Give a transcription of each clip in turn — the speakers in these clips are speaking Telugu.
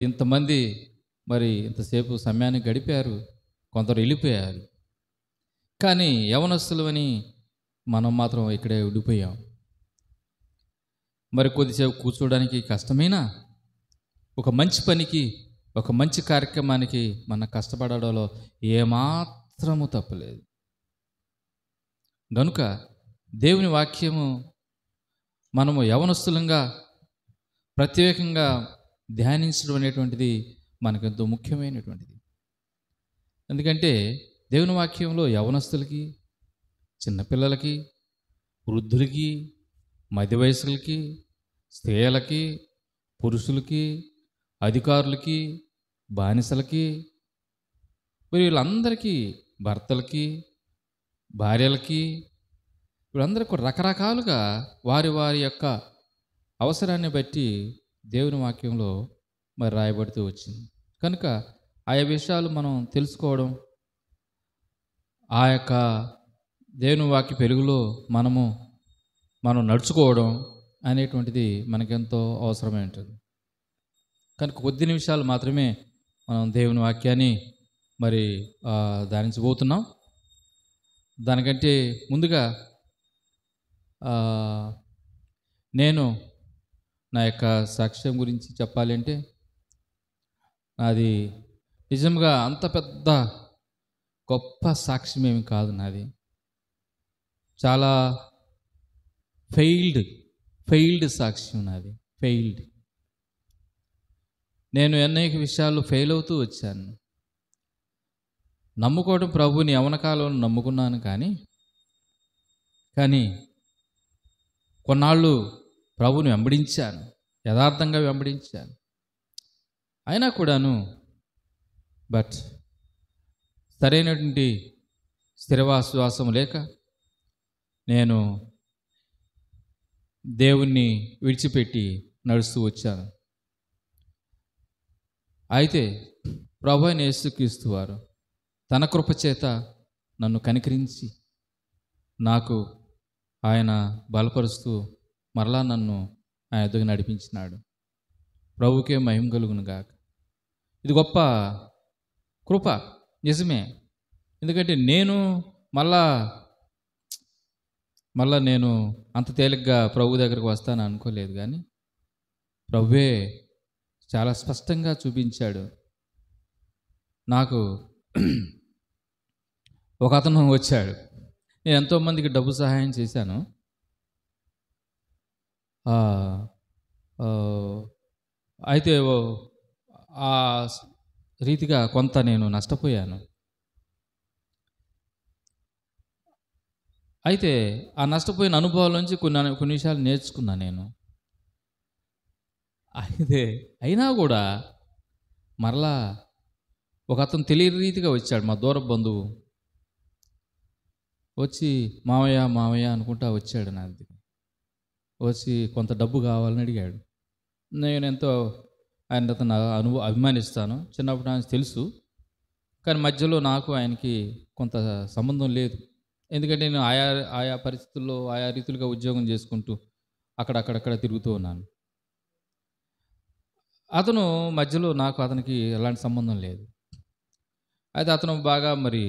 ఇంతమంది మరి ఇంతసేపు సమయాన్ని గడిపారు, కొందరు వెళ్ళిపోయారు. కానీ యవనస్తులమని మనం మాత్రం ఇక్కడే ఉండిపోయాం. మరి కొద్దిసేపు కూర్చోవడానికి కష్టమైనా ఒక మంచి పనికి, ఒక మంచి కార్యక్రమానికి మన కష్టపడడంలో ఏమాత్రము తప్పులేదు. గనుక దేవుని వాక్యము మనము యవనస్తులంగా ప్రత్యేకంగా ధ్యానించడం అనేటువంటిది మనకెంతో ముఖ్యమైనటువంటిది. ఎందుకంటే దేవుని వాక్యంలో యవనస్తులకి, చిన్నపిల్లలకి, వృద్ధులకి, మధ్య వయస్కులకి, స్త్రీలకి, పురుషులకి, అధికారులకి, బానిసలకి, వీళ్ళందరికీ, భర్తలకి, భార్యలకి, వీళ్ళందరికీ రకరకాలుగా వారి వారి యొక్క అవసరాన్ని బట్టి దేవుని వాక్యంలో మరి రాయబడుతూ వచ్చింది. కనుక ఆయా విషయాలు మనం తెలుసుకోవడం, ఆ యొక్క దేవుని వాక్య పెరుగులో మనం నడుచుకోవడం అనేటువంటిది మనకెంతో అవసరమై ఉంటుంది. కనుక కొద్ది నిమిషాలు మాత్రమే మనం దేవుని వాక్యాన్ని మరి ధ్యానించబోతున్నాం. దానికంటే ముందుగా నేను నా యొక్క సాక్ష్యం గురించి చెప్పాలి అంటే, నాది నిజంగా అంత పెద్ద గొప్ప సాక్ష్యం ఏమి కాదు. నాది చాలా ఫెయిల్డ్ సాక్ష్యం. నాది ఫెయిల్డ్. నేను అనేక విషయాల్లో ఫెయిల్ అవుతూ వచ్చాను. నమ్ముకోవడం ప్రభువుని యవన కాలంలో నమ్ముకున్నాను, కానీ కొన్నాళ్ళు ప్రభువుని వెంబడించాను, యథార్థంగా వెంబడించాను. అయినా కూడాను బట్ సరైనటువంటి స్థిరవాశ్వాసం లేక నేను దేవుణ్ణి విడిచిపెట్టి నడుస్తూ వచ్చాను. అయితే ప్రభువైన యేసుక్రీస్తు వారు తన కృప చేత నన్ను కనికరించి నాకు ఆయన బలపరుస్తూ మరలా నన్ను ఆయన ఎదుగు నడిపించినాడు. ప్రభువుకే మహిమ కలుగును గాక. ఇది గొప్ప కృప, నిజమే. ఎందుకంటే నేను మళ్ళా నేను అంత తేలిగ్గా ప్రభు దగ్గరకు వస్తాను అనుకోలేదు. కానీ ప్రభువే చాలా స్పష్టంగా చూపించాడు. నాకు ఒక అతను వచ్చాడు. నేను ఎంతోమందికి డబ్బు సహాయం చేశాను. అయితే ఆ రీతిగా కొంత నేను నష్టపోయాను. అయితే ఆ నష్టపోయిన అనుభవాల నుంచి కొన్ని విషయాలు నేర్చుకున్నాను నేను. అయినా కూడా మరలా ఒక అతను తెలియని రీతిగా వచ్చాడు, మా దూర బంధువు. వచ్చి మావయ్య అనుకుంటా వచ్చాడు. నా దగ్గర వచ్చి కొంత డబ్బు కావాలని అడిగాడు. నేను ఎంతో అతను అభిమానిస్తాను, చిన్నప్పుడు ఆయన తెలుసు. కానీ మధ్యలో నాకు ఆయనకి కొంత సంబంధం లేదు. ఎందుకంటే నేను ఆయా పరిస్థితుల్లో ఆయా రీతులుగా ఉద్యోగం చేసుకుంటూ అక్కడక్కడ తిరుగుతూ ఉన్నాను. అతను మధ్యలో నాకు అతనికి ఎలాంటి సంబంధం లేదు. అయితే అతను బాగా మరి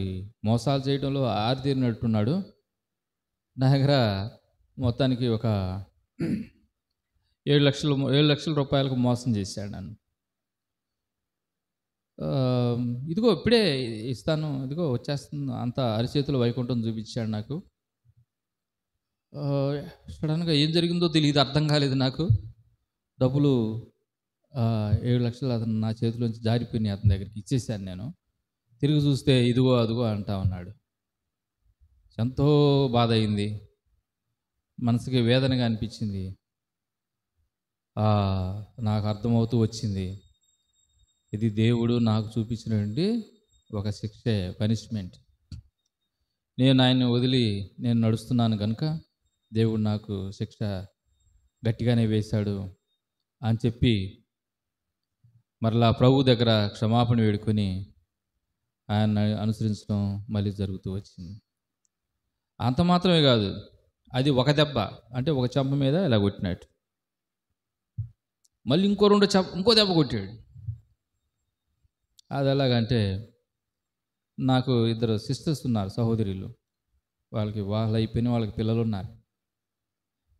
మోసాలు చేయడంలో ఆరితేరినట్టున్నాడు. నా దగ్గర మొత్తానికి ఒక 7 లక్షల రూపాయలకు మోసం చేశాడు నన్ను. ఇదిగో ఇప్పుడే ఇస్తాను, ఇదిగో వచ్చేస్తుంది, అంత అరిచేతులు వైకుంఠం చూపించాడు నాకు. సడన్గా ఏం జరిగిందో తెలియదు, అర్థం కాలేదు నాకు. డబ్బులు 7 లక్షలు అతను నా చేతిలోంచి జారిపోయినాయి. అతని దగ్గరికి ఇచ్చేసాను నేను. తిరిగి చూస్తే ఇదిగో అదిగో అంటా ఉన్నాడు. ఎంతో బాధ అయింది, మనసుకి వేదనగా అనిపించింది. నాకు అర్థమవుతూ వచ్చింది, ఇది దేవుడు నాకు చూపించినటువంటి ఒక శిక్ష, పనిష్మెంట్. నేను ఆయన్ని వదిలి నేను నడుస్తున్నాను కనుక దేవుడు నాకు శిక్ష గట్టిగానే వేశాడు అని చెప్పి మరలా ప్రభు దగ్గర క్షమాపణ వేడుకొని ఆయన అనుసరించడం మళ్ళీ జరుగుతూ వచ్చింది. అంత మాత్రమే కాదు, అది ఒక దెబ్బ, అంటే ఒక చెంప మీద ఇలా కొట్టినట్టు. మళ్ళీ ఇంకో దెబ్బ కొట్టాడు. అది ఎలాగంటే, నాకు ఇద్దరు సిస్టర్స్ ఉన్నారు, సహోదరులు. వాళ్ళకి వివాహాలు అయిపోయిన, వాళ్ళకి పిల్లలు ఉన్నారు.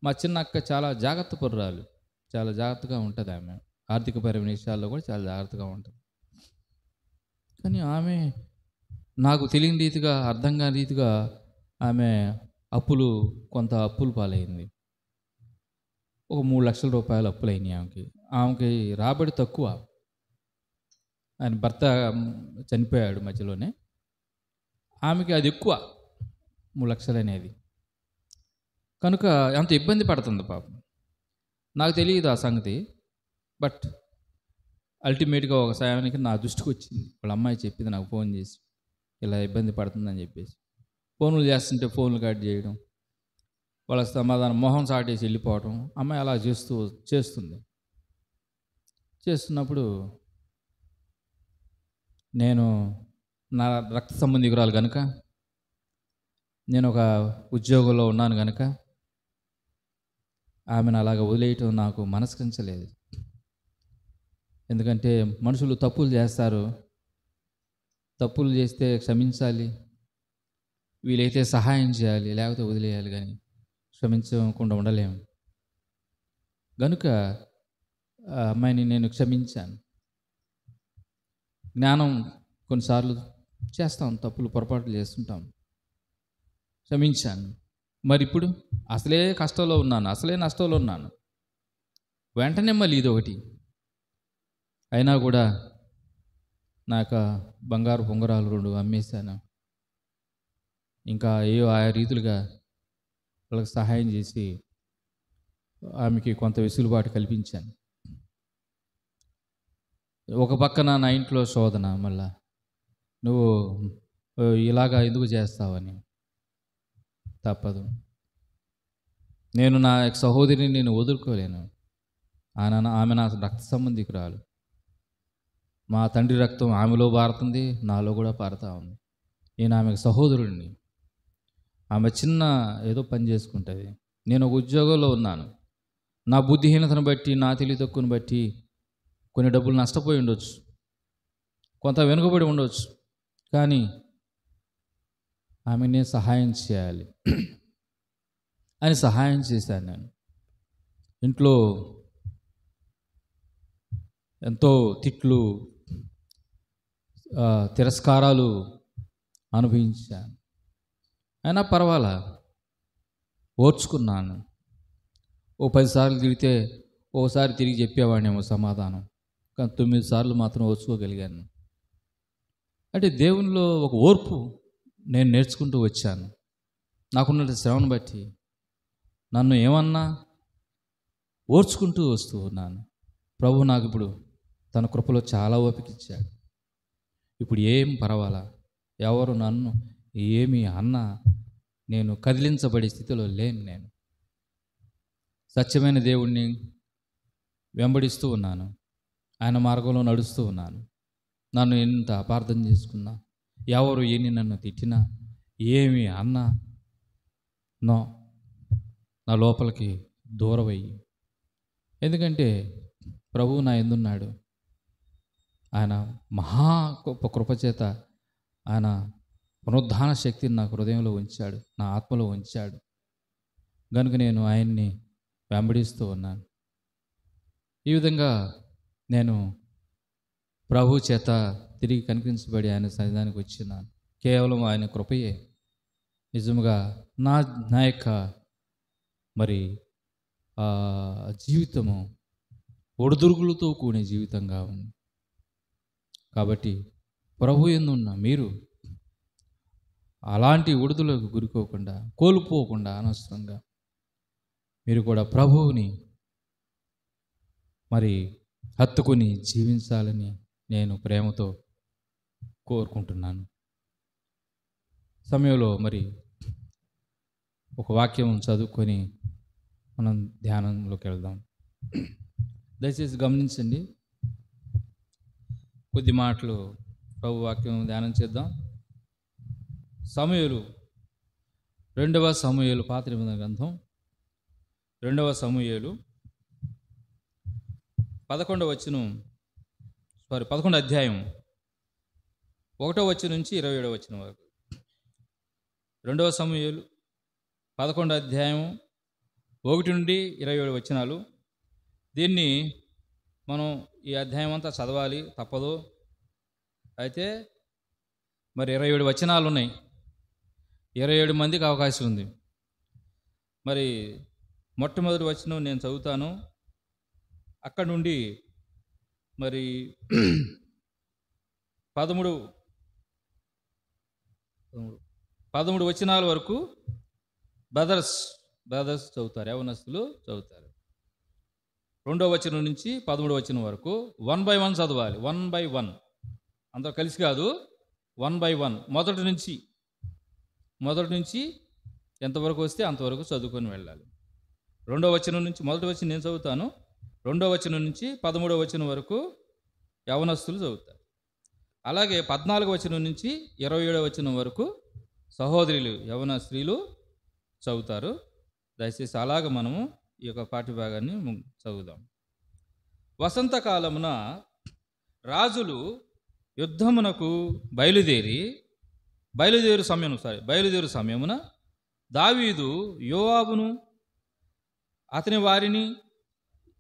మా చిన్న అక్క చాలా జాగ్రత్త పరురాలు. చాలా జాగ్రత్తగా ఉంటుంది ఆమె. ఆర్థికపరమైన విషయాల్లో కూడా చాలా జాగ్రత్తగా ఉంటుంది. కానీ ఆమె నాకు తెలియని రీతిగా, అర్థం కాని రీతిగా ఆమె కొంత అప్పులు పాలైంది. ఒక 3,00,000 రూపాయలు అప్పులైనాయి ఆమెకి. ఆమెకి రాబడి తక్కువ. ఆయన భర్త చనిపోయాడు మధ్యలోనే. ఆమెకి అది ఎక్కువ, 3,00,000 అనేది. కనుక అంత ఇబ్బంది పడుతుంది పాపం. నాకు తెలియదు ఆ సంగతి. బట్ అల్టిమేట్గా ఒక సమయానికి నా దృష్టికి వచ్చింది. వాళ్ళ అమ్మాయి చెప్పింది నాకు ఫోన్ చేసి, ఇలా ఇబ్బంది పడుతుందని చెప్పేసి. ఫోన్లు చేస్తుంటే ఫోన్లు కట్ చేయడం, వాళ్ళ సమాధానం మొహం సాటేసి వెళ్ళిపోవడం. అమ్మాయి అలా చేస్తుంది. చేస్తున్నప్పుడు నేను నా రక్త సంబంధికురాలు కనుక, నేను ఒక ఉద్యోగంలో ఉన్నాను కనుక ఆమెను అలాగ వదిలేయటం నాకు మనస్కరించలేదు. ఎందుకంటే మనుషులు తప్పులు చేస్తారు. తప్పులు చేస్తే క్షమించాలి, వీలైతే సహాయం చేయాలి, లేకపోతే వదిలేయాలి. కానీ క్షమించకుండా ఉండలేము. కనుక ఆ అమ్మాయిని నేను క్షమించాను. జ్ఞానం కొన్నిసార్లు చేస్తాం, తప్పులు పొరపాట్లు చేస్తుంటాం. క్షమించాను. మరి ఇప్పుడు అసలే కష్టంలో ఉన్నాను, అసలే నష్టంలో ఉన్నాను. వెంటనే మళ్ళీ ఇదొకటి. అయినా కూడా నాకు బంగారు పొంగరాలు 2 అమ్మేశాను. ఇంకా ఆయా రీతులుగా వాళ్ళకి సహాయం చేసి ఆమెకి కొంత వెసులుబాటు కల్పించాను. ఒక పక్కన నా ఇంట్లో శోధన, మళ్ళా నువ్వు ఇలాగా ఎందుకు చేస్తావని. తప్పదు. నేను నా సహోదరిని నేను వదులుకోలేను. ఆమె నా రక్త సంబంధికురాలు. మా తండ్రి రక్తం ఆమెలో పారుతుంది, నాలో కూడా పారుతూ ఉంది. నేను ఆమెకు సహోదరుడిని. ఆమె చిన్న ఏదో పని చేసుకుంటుంది. నేను ఒక ఉద్యోగంలో ఉన్నాను. నా బుద్ధిహీనతను బట్టి, నా తెలివి తక్కువను బట్టి కొన్ని డబ్బులు నష్టపోయి ఉండొచ్చు, కొంత వెనుకబడి ఉండొచ్చు. కానీ ఆమె నేను సహాయం చేయాలి అని సహాయం చేశాను. నేను ఇంట్లో ఎంతో తిట్లు, తిరస్కారాలు అనుభవించాను. అయినా పర్వాలా, ఓర్చుకున్నాను. ఓ 10 సార్లు తిరిగితే ఓసారి తిరిగి చెప్పేవాడినేమో సమాధానం. కానీ 9 సార్లు మాత్రం ఓర్చుకోగలిగాను. అంటే దేవునిలో ఒక ఓర్పు నేను నేర్చుకుంటూ వచ్చాను. నాకున్న శ్రమను బట్టి నన్ను ఏమన్నా ఓర్చుకుంటూ వస్తూ ఉన్నాను. ప్రభు నాకు ఇప్పుడు తన కృపలో చాలా ఓపిక ఇచ్చాడు. ఇప్పుడు ఏం పర్వాలా, ఎవరు నన్ను ఏమి అన్నా నేను కదిలించబడే స్థితిలో లేను. నేను సత్యమైన దేవుణ్ణి వెంబడిస్తూ ఉన్నాను. ఆయన మార్గంలో నడుస్తూ ఉన్నాను. నన్ను ఎంత అపార్థం చేసుకున్నా, ఎవరు ఎన్ని నన్ను తిట్టినా, ఏమి అన్నా నా లోపలికి దూరమయ్యి. ఎందుకంటే ప్రభువు నా యందున్నాడు. ఆయన మహా గొప్ప కృపచేత ఆయన పునరుద్ధాన శక్తిని నా హృదయంలో ఉంచాడు, నా ఆత్మలో ఉంచాడు. కనుక నేను ఆయన్ని వెంబడిస్తూ ఉన్నాను. ఈ విధంగా నేను ప్రభు చేత తిరిగి కనిపించబడి ఆయన సన్నిధానికి వచ్చినాను. కేవలం ఆయన కృపయే నిజముగా నా యొక్క మరి జీవితము ఒడిదుడుకులతో కూడిన జీవితంగా ఉంది. కాబట్టి ప్రభు యందున్న మీరు అలాంటి ఒడిదులకు గురికోకుండా, కోల్పోకుండా అనవసరంగా మీరు కూడా ప్రభువుని మరి హత్తుకుని జీవించాలని నేను ప్రేమతో కోరుకుంటున్నాను. సమయంలో మరి ఒక వాక్యం చదువుకొని మనం ధ్యానంలోకి వెళ్దాం. దయచేసి గమనించండి. కొద్ది మాటలు ప్రభు వాక్యం ధ్యానం చేద్దాం. సమూయేలు, 2వ సమూయేలు, పాత నిబంధన గ్రంథం 2వ సమూయేలు 11వ అధ్యాయం 1వ వచనం నుంచి 27వ వచనం వరకు. 2వ సమూయేలు 11వ అధ్యాయం 1 నుండి 27 వచనాలు. దీన్ని మనం ఈ అధ్యాయం అంతా చదవాలి, తప్పదు. అయితే మరి 27 వచనాలు ఉన్నాయి, 27 మందికి అవకాశం ఉంది. మరి మొట్టమొదటి వచనం నేను చదువుతాను. అక్కడ నుండి మరి 13 వచనాల వరకు బ్రదర్స్ చదువుతారు, యవనస్తులు చదువుతారు. 2వ వచనం నుంచి 13వ వచనం వరకు 1 by 1 చదవాలి. 1 by 1 అందరూ కలిసి కాదు, 1 by 1 మొదటి నుంచి ఎంతవరకు వస్తే అంతవరకు చదువుకొని వెళ్ళాలి. 2వ వచనం నుంచి, మొదటి వచనం నేను చదువుతాను, 2వ వచనం నుంచి 13వ వచనం వరకు యవనస్తులు చదువుతారు. అలాగే 14వ వచనం నుంచి 27వ వచనం వరకు సహోదరులు, యవన స్త్రీలు చదువుతారు. దయచేసి అలాగ మనము ఈ యొక్క పాఠ్యభాగాన్ని చదువుదాం. వసంతకాలమున రాజులు యుద్ధమునకు బయలుదేరు సమయమున దావీదు యోవాబును అతని వారిని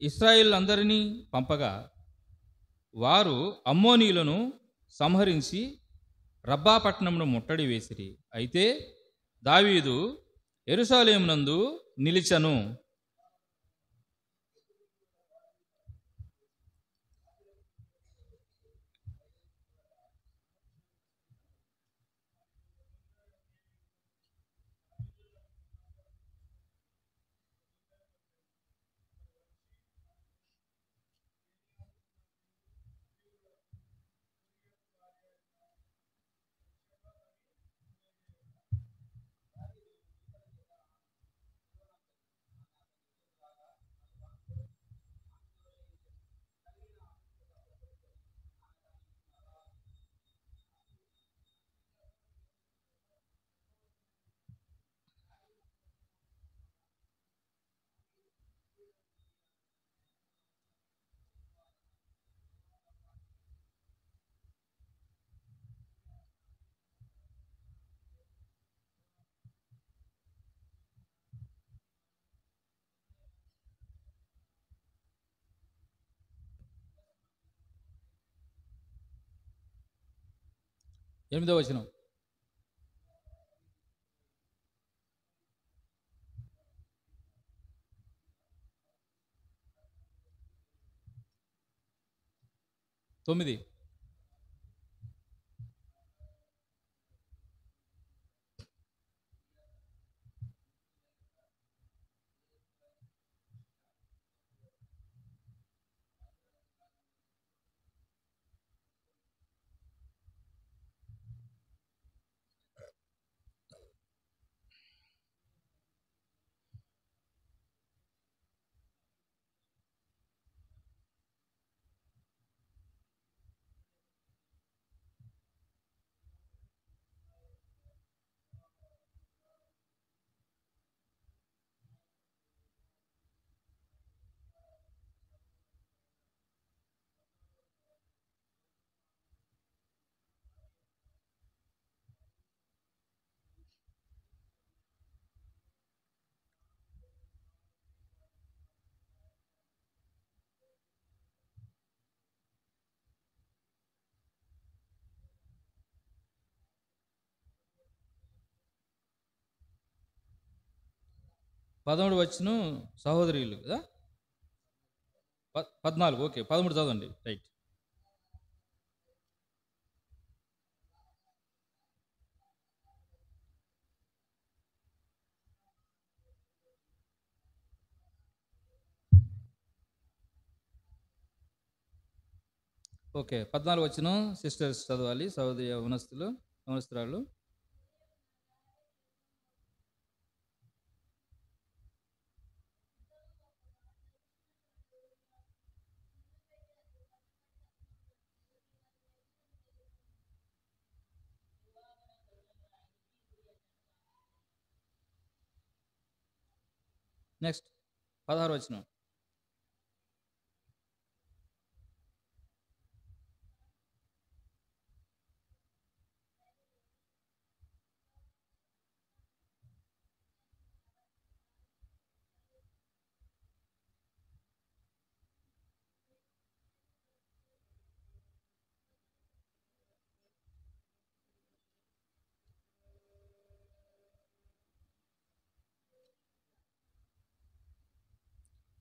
ఇశ్రాయేలు అందరినీ పంపగా, వారు అమ్మోనీయులను సంహరించి రబ్బా పట్టణమును ముట్టడి వేసిరి. అయితే దావీదు యెరూషలేమునందు నిలిచెను. ఎనిమిదవ వచనం. తొమ్మిది. పదమూడు వచనం సహోదరులు కదా. 14. ఓకే, 13 చదవండి. రైట్. ఓకే, 14 వచనం సిస్టర్స్ చదవాలి, సహోదరి యవనస్తురాలు. నెక్స్ట్ 16 వచనం.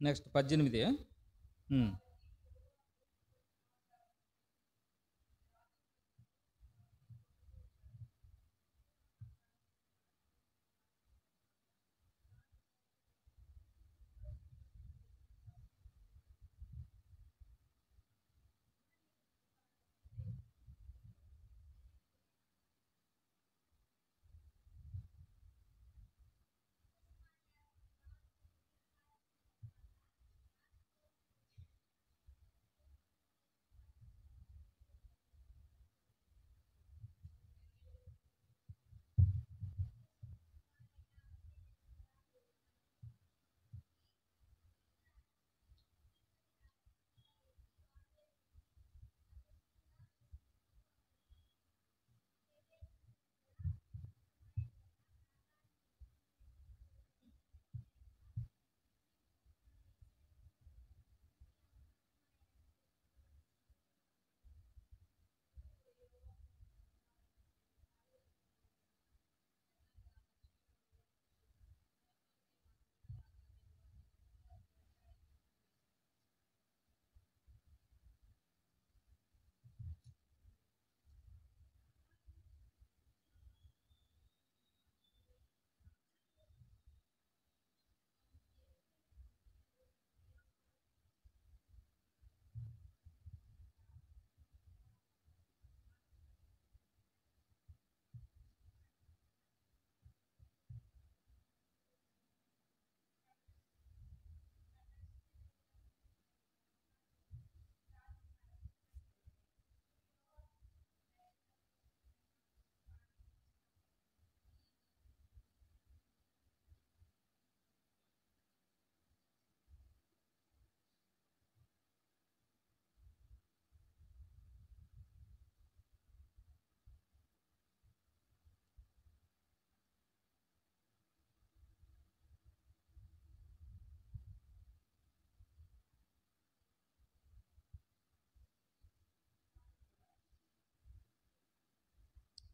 నెక్స్ట్ 18. ఉమ్.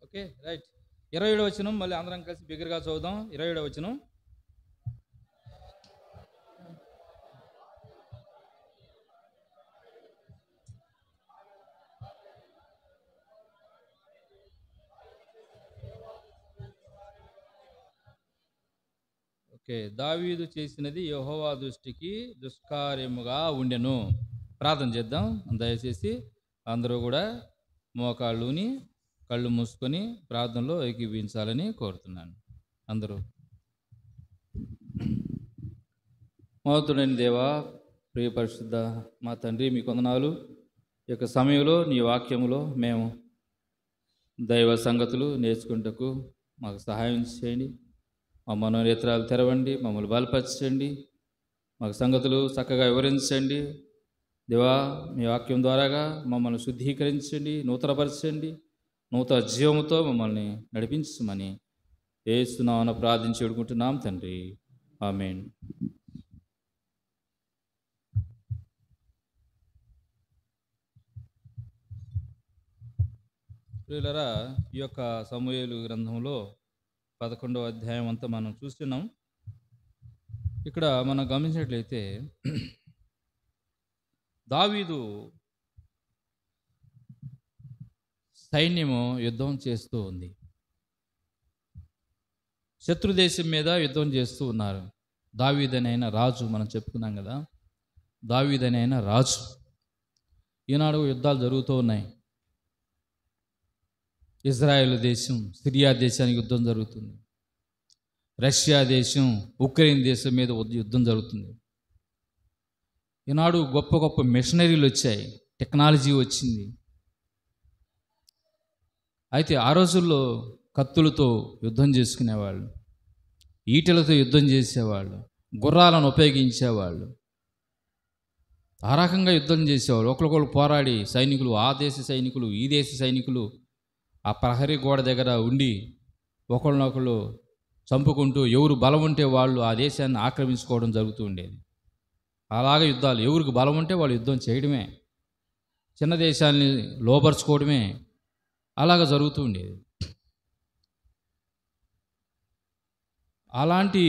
Okay, right. 27వ వచనం మళ్ళీ అందరం కలిసి బిగ్గరగా చదువుదాం. 27వ వచనం. ఓకే, దావీదు చేసినది యెహోవా దృష్టికి దుష్కార్యముగా ఉండెను. ప్రార్థన చేద్దాం. దయచేసి అందరూ కూడా మోకాళ్ళుని కళ్ళు మూసుకొని ప్రార్థనలో ఏకీభవించాలని కోరుతున్నాను. అందరూ. మహోన్నతుడైన దేవా, ప్రియ పరిశుద్ధ మా తండ్రి, మీ వందనాలు. ఈ యొక్క సమయంలో నీ వాక్యములో మేము దైవ సంగతులు నేర్చుకుంటకు మాకు సహాయం చేయండి. మా మనోనేత్రాలు తెరవండి, మమ్మల్ని బలపరచండి, మాకు సంగతులు చక్కగా వివరించండి. దేవా, మీ వాక్యం ద్వారాగా మమ్మల్ని శుద్ధీకరించండి, నూతనపరచండి, నూతన జీవముతో మమ్మల్ని నడిపించమని యేసు నామమున ప్రార్థించి వేడుకుంటున్నాం తండ్రి. ఆమేన్. ప్రియులారా, ఈ యొక్క సమూయేలు గ్రంథంలో 11వ అధ్యాయం అంతా మనం చూస్తున్నాం. ఇక్కడ మనం గమనించినట్లయితే దావీదు సైన్యము యుద్ధం చేస్తూ ఉంది. శత్రుదేశం మీద యుద్ధం చేస్తూ ఉన్నారు. దావీదనైన రాజు, మనం చెప్పుకున్నాం కదా, దావీదనైన రాజు. ఈనాడు యుద్ధాలు జరుగుతూ ఉన్నాయి. ఇజ్రాయెల్ దేశం సిరియా దేశానికి యుద్ధం జరుగుతుంది. రష్యా దేశం ఉక్రెయిన్ దేశం మీద యుద్ధం జరుగుతుంది. ఈనాడు గొప్ప గొప్ప మిషనరీలు వచ్చాయి, టెక్నాలజీ వచ్చింది. అయితే ఆ రోజుల్లో కత్తులతో యుద్ధం చేసుకునేవాళ్ళు, ఈటెలతో యుద్ధం చేసేవాళ్ళు, గుర్రాలను ఉపయోగించేవాళ్ళు. ఆ రకంగా యుద్ధం చేసేవాళ్ళు. ఒకరికొకరు పోరాడి సైనికులు, ఆ దేశ సైనికులు, ఈ దేశ సైనికులు ఆ ప్రహరీ గోడ దగ్గర ఉండి ఒకళ్ళనొకళ్ళు చంపుకుంటూ ఎవరు బలం ఉంటే వాళ్ళు ఆ దేశాన్ని ఆక్రమించుకోవడం జరుగుతూ ఉండేది. అలాగే యుద్ధాలు, ఎవరికి బలం ఉంటే వాళ్ళు యుద్ధం చేయడమే, చిన్న దేశాన్ని లోపరుచుకోవడమే, అలాగ జరుగుతూ ఉండేది. అలాంటి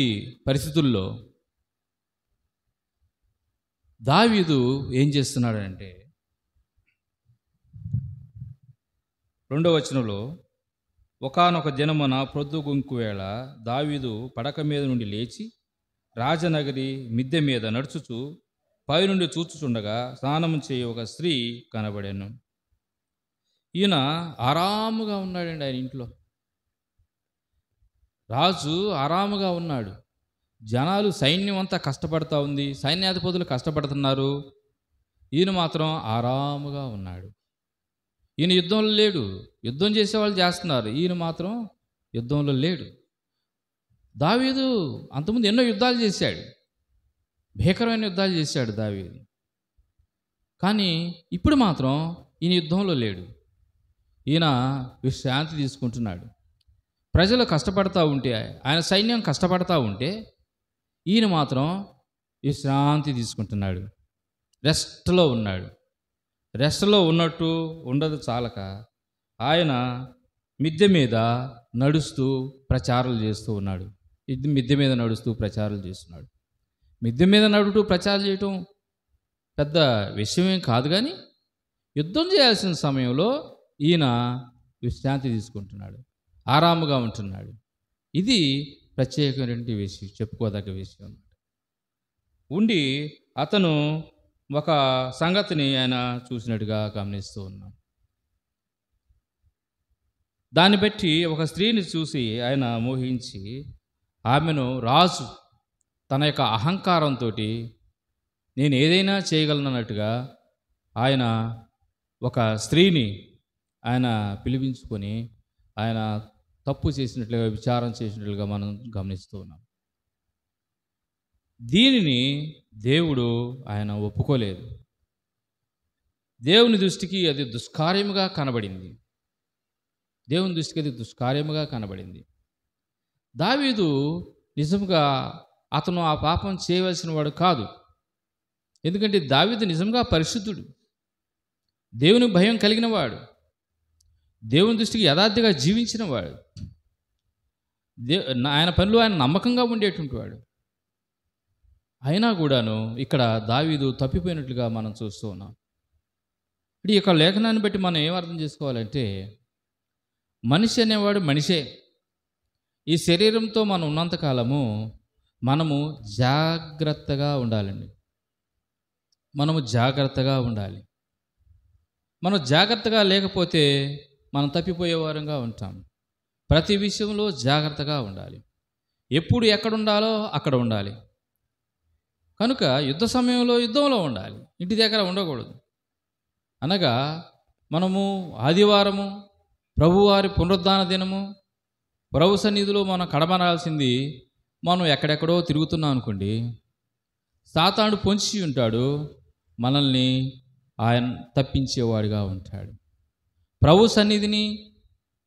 పరిస్థితుల్లో దావీదు ఏం చేస్తున్నాడంటే 2వ వచనంలో, ఒకానొక దినమున ప్రొద్దుగుంకు వేళ దావీదు పడక మీద నుండి లేచి రాజనగరి మిద్దె మీద నడుచుచు పైనుండి చూచుచుండగా స్నానము చేయి ఒక స్త్రీ కనబడాను. ఈయన ఆరాముగా ఉన్నాడండి. ఆయన ఇంట్లో రాజు ఆరాముగా ఉన్నాడు. జనాలు సైన్యం అంతా కష్టపడతా ఉంది, సైన్యాధిపతులు కష్టపడుతున్నారు, ఈయన మాత్రం ఆరాముగా ఉన్నాడు. ఈయన యుద్ధంలో లేడు. యుద్ధం చేసేవాళ్ళు చేస్తున్నారు, ఈయన మాత్రం యుద్ధంలో లేడు. దావీదు అంతకుముందు ఎన్నో యుద్ధాలు చేశాడు, భీకరమైన యుద్ధాలు చేశాడు దావీదు. కానీ ఇప్పుడు మాత్రం ఈయన యుద్ధంలో లేడు. ఈయన విశ్రాంతి తీసుకుంటున్నాడు. ప్రజలు కష్టపడతా ఉంటే, ఆయన సైన్యం కష్టపడతా ఉంటే, ఈయన మాత్రం విశ్రాంతి తీసుకుంటున్నాడు, రెస్ట్లో ఉన్నాడు. రెస్ట్లో ఉన్నట్టు ఉండదు చాలక ఆయన మిద్దె మీద నడుస్తూ ప్రచారాలు చేస్తూ ఉన్నాడు. మిద్దె మీద నడుస్తూ ప్రచారాలు చేస్తున్నాడు. మిద్దె మీద నడుస్తూ ప్రచారం చేయటం పెద్ద విషయమేం కాదు, కానీ యుద్ధం చేయాల్సిన సమయంలో ఈయన విశ్రాంతి తీసుకుంటున్నాడు, ఆరాముగా ఉంటున్నాడు. ఇది ప్రత్యేకమైన విషయం, చెప్పుకోదగ్గ విషయం ఉండి అతను ఒక సంగతిని ఆయన చూసినట్టుగా గమనిస్తూ ఉన్నాం. దాన్ని బట్టి ఒక స్త్రీని చూసి ఆయన మోహించి ఆమెను రాజు తన యొక్క అహంకారంతో నేను ఏదైనా చేయగలనన్నట్టుగా ఆయన ఒక స్త్రీని ఆయన పిలిపించుకొని ఆయన తప్పు చేసినట్లుగా, విచారం చేసినట్లుగా మనం గమనిస్తూ ఉన్నాం. దీనిని దేవుడు ఆయన ఒప్పుకోలేదు. దేవుని దృష్టికి అది దుష్కార్యముగా కనబడింది. దేవుని దృష్టికి అది దుష్కార్యముగా కనబడింది. దావీదు నిజంగా అతను ఆ పాపం చేయవలసిన వాడు కాదు. ఎందుకంటే దావీదు నిజంగా పరిశుద్ధుడు, దేవుని భయం కలిగిన వాడు, దేవుని దృష్టికి యథార్థంగా జీవించిన వాడు, ఆయన పనులు ఆయన నమ్మకంగా ఉండేటువంటి వాడు. అయినా కూడాను ఇక్కడ దావీదు తప్పిపోయినట్లుగా మనం చూస్తూ ఉన్నాం. ఇప్పుడు ఈ యొక్క లేఖనాన్ని బట్టి మనం ఏం అర్థం చేసుకోవాలంటే, మనిషి అనేవాడు మనిషే. ఈ శరీరంతో మనం ఉన్నంతకాలము మనము జాగ్రత్తగా ఉండాలండి. మనము జాగ్రత్తగా ఉండాలి. మనం జాగ్రత్తగా లేకపోతే మనం తప్పిపోయేవారంగా ఉంటాం. ప్రతి విషయంలో జాగ్రత్తగా ఉండాలి. ఎప్పుడు ఎక్కడ ఉండాలో అక్కడ ఉండాలి. కనుక యుద్ధ సమయంలో యుద్ధంలో ఉండాలి, ఇంటి దగ్గర ఉండకూడదు. అనగా మనము ఆదివారము, ప్రభువారి పునరుద్ధాన దినము, ప్రభు సన్నిధిలో మనం కడమరాల్సింది మనం ఎక్కడెక్కడో తిరుగుతున్నాం అనుకోండి, సాతానుడు పొంచి ఉంటాడు, మనల్ని ఆయన తప్పించేవాడిగా ఉంటాడు. ప్రభు సన్నిధిని,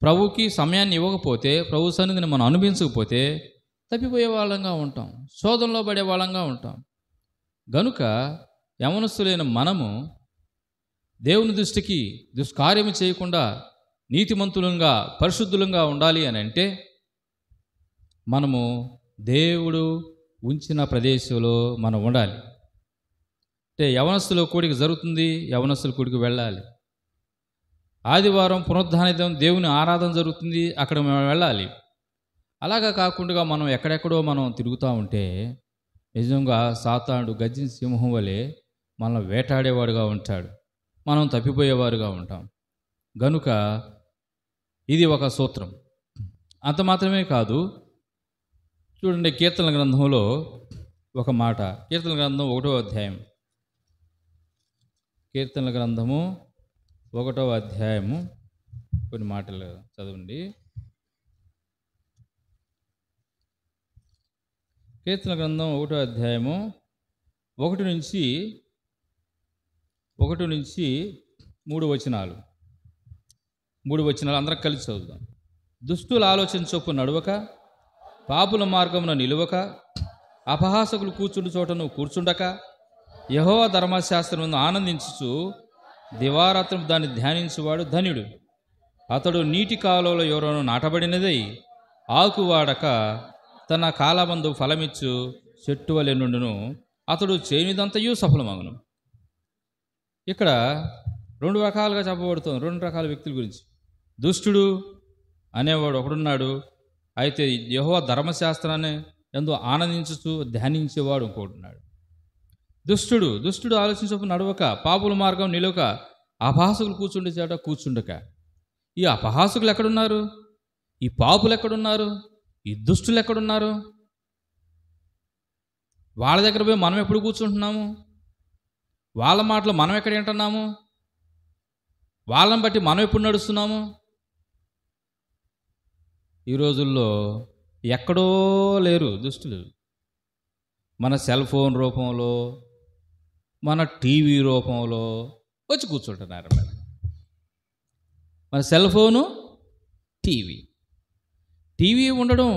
ప్రభుకి సమయాన్ని ఇవ్వకపోతే, ప్రభు సన్నిధిని మనం అనుభవించకపోతే తప్పిపోయే వాళ్ళంగా ఉంటాం, శోధనలో పడే వాళ్ళంగా ఉంటాం. గనుక యవనస్తులైన మనము దేవుని దృష్టికి దుష్కార్యము చేయకుండా నీతిమంతులంగా, పరిశుద్ధులంగా ఉండాలి అని అంటే మనము దేవుడు ఉంచిన ప్రదేశంలో మనం ఉండాలి. అంటే యవనస్తుల కూడిక జరుగుతుంది, యవనస్తుల కూడికి వెళ్ళాలి. ఆదివారం పునరుద్ధాన దినం దేవుని ఆరాధన జరుగుతుంది, అక్కడ మనం వెళ్ళాలి. అలాగా కాకుండా మనం ఎక్కడెక్కడో మనం తిరుగుతూ ఉంటే నిజంగా సాతానుడు గర్జించిన సింహం వలె మనల్ని వేటాడేవాడుగా ఉంటాడు, మనం తప్పిపోయేవారుగా ఉంటాం. గనుక ఇది ఒక సూత్రం. అంత మాత్రమే కాదు, చూడండి కీర్తనల గ్రంథంలో ఒక మాట, కీర్తనల గ్రంథం 1వ అధ్యాయం, కీర్తనల గ్రంథము 1వ అధ్యాయము కొన్ని మాటలు చదవండి. కీర్తన గ్రంథం 1వ అధ్యాయము 1 నుంచి 3 వచనాలు అందరం కలిసి చదువుదాం. దుష్టుల ఆలోచన చొప్పు నడవక, పాపుల మార్గమున నిలువక, అపహాసకులు కూర్చుండు చోటను కూర్చుండక, యెహోవా ధర్మశాస్త్రమును ఆనందించుచు దివారాత్రం దాన్ని ధ్యానించువాడు ధన్యుడు. అతడు నీటి కాలువలో ఎవరోనూ నాటబడినదై ఆకు వాడక తన కాలమందు ఫలమిచ్చు చెట్టు వలె నుండును. అతడు చేయనిదంతయు సఫలమగును. ఇక్కడ రెండు రకాలుగా చెప్పబడుతుంది, రెండు రకాల వ్యక్తుల గురించి. దుష్టుడు అనేవాడు ఒకడున్నాడు, అయితే యెహోవా ధర్మశాస్త్రాన్ని ఎంతో ఆనందించుతూ ధ్యానించేవాడు ఇంకోడున్నాడు. దుష్టుడు ఆలోచించక నడవక, పాపుల మార్గం నిలవక, అపహాసకులు కూర్చుండే చేట కూర్చుండక. ఈ అపహాసకులు ఎక్కడున్నారు? ఈ పాపులు ఎక్కడున్నారు? ఈ దుష్టులు ఎక్కడున్నారు? వాళ్ళ దగ్గర పోయి మనం ఎప్పుడు కూర్చుంటున్నాము? వాళ్ళ మాటలు మనం ఎక్కడ వింటున్నాము? వాళ్ళని బట్టి మనం ఎప్పుడు నడుస్తున్నాము? ఈ రోజుల్లో ఎక్కడో లేరు దుష్టులు. మన సెల్ ఫోన్ రూపంలో, మన టీవీ రూపంలో వచ్చి కూర్చుంటున్నారు. మన సెల్ ఫోను, టీవీ ఉండడం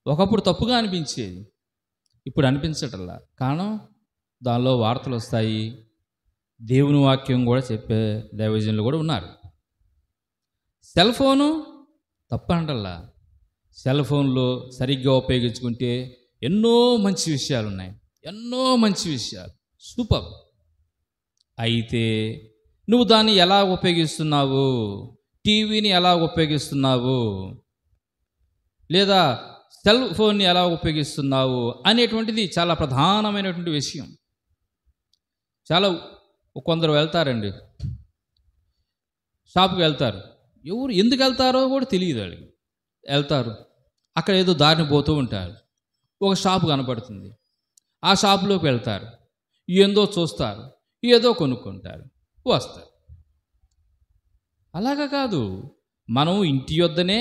ఒకప్పుడు తప్పుగా అనిపించేది, ఇప్పుడు అనిపించటల్లా. కారణం, దానిలో వార్తలు వస్తాయి, దేవుని వాక్యం కూడా చెప్పే దైవజనులు కూడా ఉన్నారు. సెల్ ఫోను తప్పు అంటల్లా. సెల్ ఫోన్లో సరిగ్గా ఉపయోగించుకుంటే ఎన్నో మంచి విషయాలు ఉన్నాయి, ఎన్నో మంచి విషయాలు, సూపర్. అయితే నువ్వు దాన్ని ఎలా ఉపయోగిస్తున్నావు, టీవీని ఎలా ఉపయోగిస్తున్నావు, లేదా సెల్ ఫోన్ని ఎలా ఉపయోగిస్తున్నావు అనేటువంటిది చాలా ప్రధానమైనటువంటి విషయం. కొందరు వెళ్తారండి, షాప్కి వెళ్తారు, ఎందుకు వెళ్తారో కూడా తెలియదు వాళ్ళకి. వెళ్తారు, అక్కడ ఏదో దారిని పోతూ ఉంటారు, ఒక షాపు కనపడుతుంది, ఆ షాపులోకి వెళ్తారు, ఏందో చూస్తారు, ఏదో కొనుక్కుంటారు, వస్తారు. అలాగా కాదు, మనం ఇంటి యొద్దనే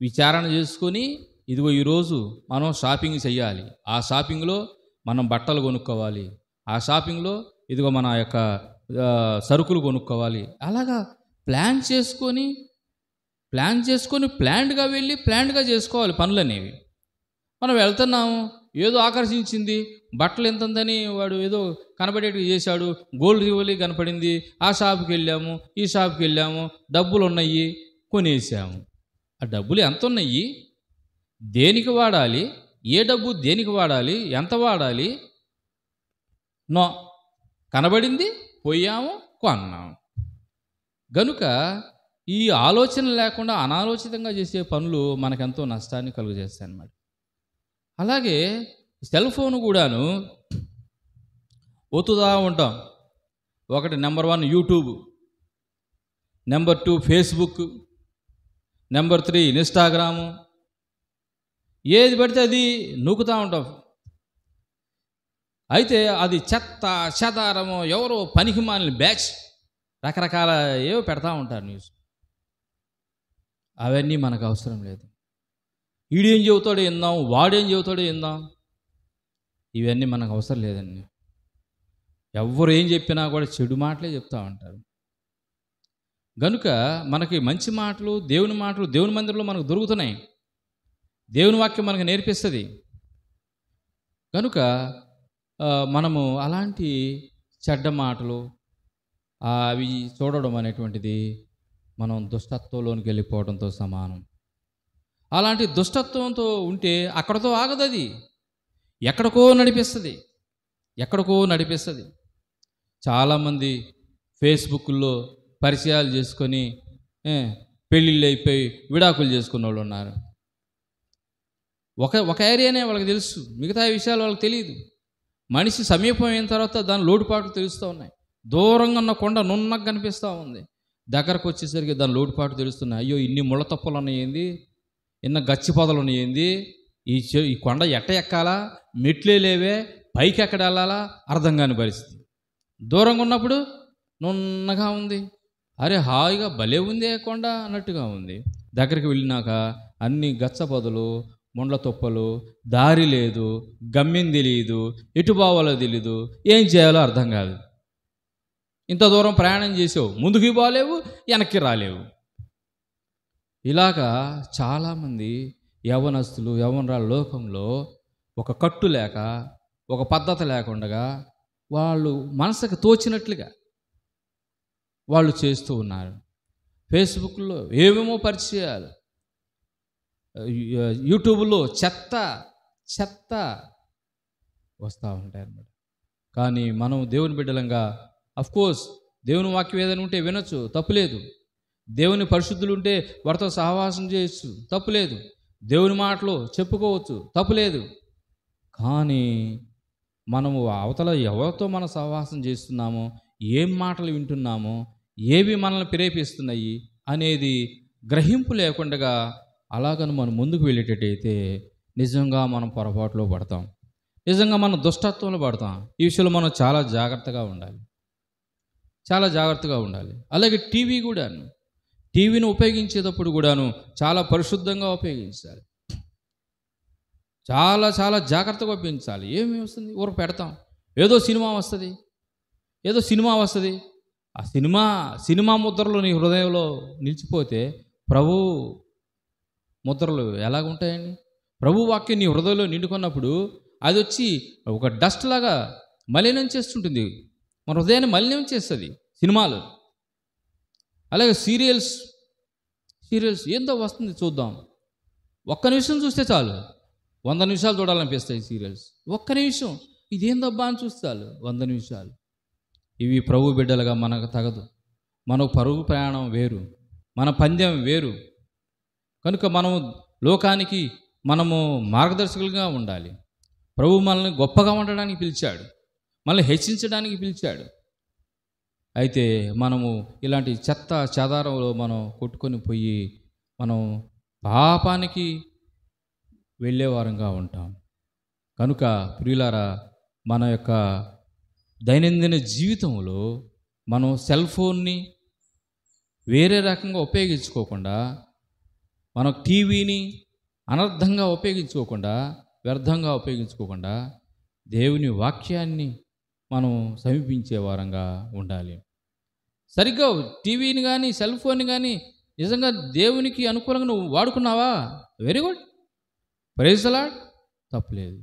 విచారణ చేసుకొని, ఇదిగో ఈరోజు మనం షాపింగ్ చేయాలి, ఆ షాపింగ్లో మనం బట్టలు కొనుక్కోవాలి, ఆ షాపింగ్లో ఇదిగో మన యొక్క సరుకులు కొనుక్కోవాలి. అలాగా ప్లాన్ చేసుకొని ప్లాన్డ్గా వెళ్ళి ప్లాన్డ్గా చేసుకోవాలి పనులు అనేవి. మనం వెళ్తున్నాము, ఏదో ఆకర్షించింది, బట్టలు ఎంతందని వాడు ఏదో కనబడేటివి చేశాడు, గోల్డ్ రివోలీ కనపడింది, ఆ షాప్కి వెళ్ళాము, ఈ షాప్కి వెళ్ళాము, డబ్బులు ఉన్నాయి, కొనేసాము. ఆ డబ్బులు ఎంత ఉన్నాయి, దేనికి వాడాలి, ఏ డబ్బు దేనికి వాడాలి, ఎంత వాడాలి, నో, కనబడింది, పోయాము, కొన్నాము. గనుక ఈ ఆలోచన లేకుండా అనాలోచితంగా చేసే పనులు మనకెంతో నష్టాన్ని కలుగజేస్తాయి అన్నమాట. అలాగే సెల్ ఫోన్ కూడాను ఒత్తుదా ఉంటాం. ఒకటి number 1 YouTube, number 2 Facebook, number 3 Instagram, ఏది పడితే అది నూకుతూ ఉంటాం. అయితే అది చెత్త చెదారము, ఎవరో పనికిమాలిన బ్యాచ్, రకరకాల ఏవో పెడతా ఉంటారు న్యూస్. అవన్నీ మనకు అవసరం లేదు. వీడేం చెబుతాడో విందాం, వాడేం చెబుతాడో విందాం, ఇవన్నీ మనకు అవసరం లేదండి. ఎవరు ఏం చెప్పినా కూడా చెడు మాటలే చెప్తూ ఉంటారు. గనుక మనకి మంచి మాటలు, దేవుని మందిరంలో మనకు దొరుకుతున్నాయి, దేవుని వాక్యం మనకు నేర్పిస్తుంది. కనుక మనము అలాంటి చెడ్డ మాటలు అవి చూడడం అనేటువంటిది మనం దుష్టత్వంలోనికి వెళ్ళిపోవడంతో సమానం. అలాంటి దుష్టత్వంతో ఉంటే అక్కడతో ఆగదు, అది ఎక్కడికో నడిపిస్తుంది. చాలామంది ఫేస్బుక్లో పరిచయాలు చేసుకొని పెళ్ళిళ్ళు అయిపోయి విడాకులు చేసుకున్న వాళ్ళు ఉన్నారు. ఒక ఏరియానే వాళ్ళకి తెలుసు, మిగతా విషయాలు వాళ్ళకి తెలియదు. మనిషి సమీపం అయిన తర్వాత దాని లోటుపాట్లు తెలుస్తూ ఉన్నాయి. దూరంగా ఉన్న కొండ నున్నగా కనిపిస్తూ ఉంది, దగ్గరకు వచ్చేసరికి దాని లోటుపాటు తెలుస్తున్నాయి. అయ్యో, ఇన్ని ముళ్ళ తప్పలు ఉన్నాయింది, ఇన్న గచ్చి పొదలు ఉన్నాయింది, ఈ కొండ ఎక్కాలా, మెట్లే లేవే, పైకి ఎక్కడ వెళ్ళాలా అర్థం కాని పరిస్థితి. దూరంగా ఉన్నప్పుడు నున్నగా ఉంది, అరే హాయిగా భలే ఉంది కొండ అన్నట్టుగా ఉంది. దగ్గరికి వెళ్ళినాక అన్ని గచ్చ పొదలు, ముండ్ల తుప్పలు, దారి లేదు, గమ్యం తెలియదు, ఎటు పోవాలో తెలీదు, ఏం చేయాలో అర్థం కాదు. ఇంత దూరం ప్రయాణం చేసావు, ముందుకి పోలేవు, వెనక్కి రాలేవు. ఇలాగా చాలామంది యవ్వనస్తులు, యవ్వనరాల లోకంలో ఒక కట్టు లేక, ఒక పద్ధతి లేకుండా వాళ్ళు మనసుకు తోచినట్లుగా వాళ్ళు చేస్తూ ఉన్నారు. ఫేస్బుక్లో ఏమేమో పరిచయాలు, యూట్యూబ్లో చెత్త వస్తూ ఉంటాయి అన్నమాట. కానీ మనం దేవుని బిడ్డలంగా కోర్స్ దేవుని వాక్యం ఏదైనా ఉంటే వినొచ్చు, తప్పులేదు. దేవుని పరిశుద్ధులు ఉంటే వారితో సహవాసం చేయొచ్చు, తప్పులేదు. దేవుని మాటలు చెప్పుకోవచ్చు, తప్పులేదు. కానీ మనము అవతల ఎవరితో మనం సహవాసం చేస్తున్నామో, ఏం మాటలు వింటున్నామో, ఏవి మనల్ని ప్రేరేపిస్తున్నాయి అనేది గ్రహింపు లేకుండా అలాగని మనం ముందుకు వెళ్ళేటట్టయితే నిజంగా మనం పొరపాటులో పడతాం, నిజంగా మనం దుష్టత్వంలో పడతాం. ఈ విషయంలో మనం చాలా జాగ్రత్తగా ఉండాలి, చాలా జాగ్రత్తగా ఉండాలి. అలాగే టీవీ కూడాను, టీవీని ఉపయోగించేటప్పుడు కూడాను చాలా పరిశుద్ధంగా ఉపయోగించాలి, చాలా చాలా జాగ్రత్తగా ఉపయోగించాలి. ఏమి వస్తుంది, ఊరకు పెడతాం, ఏదో సినిమా వస్తుంది, ఏదో సినిమా వస్తుంది. ఆ సినిమా ముద్రలు నీ హృదయంలో నిలిచిపోతే ప్రభు ముద్రలు ఎలాగుంటాయండి? ప్రభు వాక్యం నీ హృదయంలో నిండుకున్నప్పుడు అది వచ్చి ఒక డస్ట్ లాగా మలినం చేస్తుంటుంది, మన హృదయాన్ని మలినం చేస్తుంది సినిమాలు. అలాగే సీరియల్స్ ఏందో వస్తుంది చూద్దాం, ఒక్క నిమిషం చూస్తే చాలు 100 నిమిషాలు చూడాలనిపిస్తాయి సీరియల్స్. ఒక్క నిమిషం ఇదేందబ్బా అని చూస్తే చాలు 100 నిమిషాలు. ఇవి ప్రభు బిడ్డలుగా మనకు తగదు. మన పరుగు ప్రయాణం వేరు, మన పందెం వేరు. కనుక మనము లోకానికి మనము మార్గదర్శకులుగా ఉండాలి. ప్రభు మనల్ని గొప్పగా ఉండడానికి పిలిచాడు, మనల్ని హెచ్చించడానికి పిలిచాడు. అయితే మనము ఇలాంటి చెత్త చెదారంలో మనం కొట్టుకొని పోయి మనం పాపానికి వెళ్ళేవారంగా ఉంటాం. కనుక ప్రియులారా, మన యొక్క దైనందిన జీవితంలో మనం సెల్ ఫోన్ని వేరే రకంగా ఉపయోగించుకోకుండా, మనం టీవీని అనర్థంగా ఉపయోగించుకోకుండా, వ్యర్థంగా ఉపయోగించుకోకుండా దేవుని వాక్యాన్ని మనం సమీపించే వారంగా ఉండాలి. సరిగ్గా టీవీని కానీ సెల్ ఫోన్ని కానీ నిజంగా దేవునికి అనుకూలంగా నువ్వు వాడుకున్నావా, very good, praise the Lord, తప్పులేదు.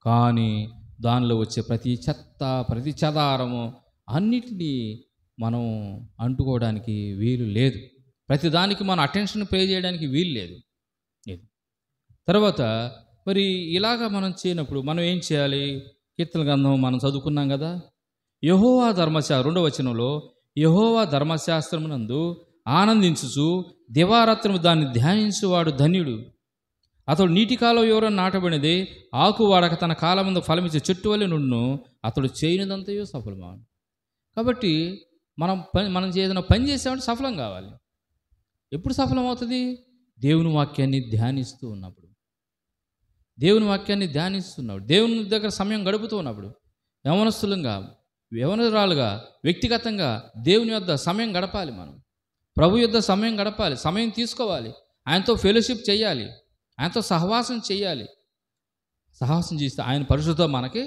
కానీ దానిలో వచ్చే ప్రతి చెత్త ప్రతి చెదారము అన్నిటినీ మనం అంటుకోవడానికి వీలు లేదు, ప్రతి దానికి మనం అటెన్షన్ పే చేయడానికి వీలు లేదు. ఇది తర్వాత మరి ఇలాగ మనం చేయనప్పుడు మనం ఏం చేయాలి? కీర్తన గ్రంథం మనం చదువుకున్నాం కదా, యెహోవా ధర్మశాస్త్రం 2వ వచనంలో, యెహోవా ధర్మశాస్త్రమునందు ఆనందించుచు దివారాత్రము దాన్ని ధ్యానించువాడు ధన్యుడు. అతడు నీటి కాలం ఎవరైనా నాటబడినది, ఆకు వాడక తన కాలమందు ఫలమిచ్చే చెట్టు వలె నుండును, అతడు చేయనిదంతయో సఫలమాను. కాబట్టి మనం ఏదైనా పని చేసామంటే సఫలం కావాలి. ఎప్పుడు సఫలం అవుతుంది? దేవుని వాక్యాన్ని ధ్యానిస్తూ ఉన్నప్పుడు, దేవుని వాక్యాన్ని ధ్యానిస్తున్నప్పుడు, దేవుని దగ్గర సమయం గడుపుతూ ఉన్నప్పుడు, యవనరాలుగా వ్యక్తిగతంగా దేవుని యొద్ద సమయం గడపాలి. మనం ప్రభు యొద్ద సమయం గడపాలి, సమయం తీసుకోవాలి, ఆయనతో ఫెలోషిప్ చేయాలి, ఆయనతో సహవాసం చేయాలి. సహవాసం చేస్తే ఆయన పరిశుద్ధత మనకి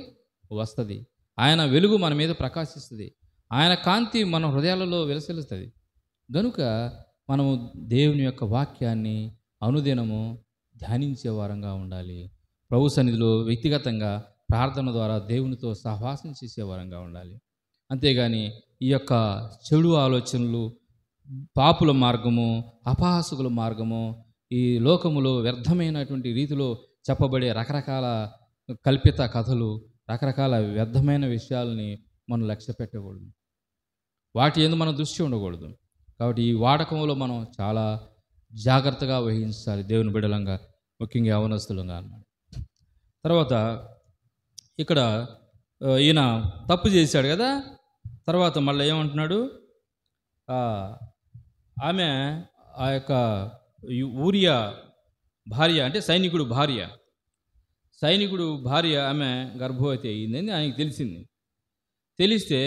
వస్తుంది, ఆయన వెలుగు మన మీద ప్రకాశిస్తుంది, ఆయన కాంతి మన హృదయాలలో వెలసిల్లుతుంది. గనుక మనము దేవుని యొక్క వాక్యాన్ని అనుదినము ధ్యానించే వారంగా ఉండాలి. ప్రభు సన్నిధిలో వ్యక్తిగతంగా ప్రార్థన ద్వారా దేవునితో సహవాసం చేసేవారంగా ఉండాలి. అంతేగాని ఈ యొక్క చెడు ఆలోచనలు, పాపుల మార్గము, అపహాసకుల మార్గము, ఈ లోకములో వ్యర్థమైనటువంటి రీతిలో చెప్పబడే రకరకాల కల్పిత కథలు, రకరకాల వ్యర్థమైన విషయాలని మనం లక్ష్య పెట్టకూడదు, వాటి యందు మన దృష్టి ఉండకూడదు. కాబట్టి ఈ వాడకంలో మనం చాలా జాగ్రత్తగా వహించాలి దేవుని బిడ్డలంగా, ముఖ్యంగా యవనస్తులంగా అన్నమాట. తర్వాత ఇక్కడ ఈయన తప్పు చేశాడు కదా, తర్వాత మళ్ళీ ఏమంటున్నాడు, ఆమె ఆ యొక్క ఊరియా భార్య, అంటే సైనికుడు భార్య ఆమె గర్భవతి అయ్యిందని ఆయనకి తెలిసింది. తెలిస్తే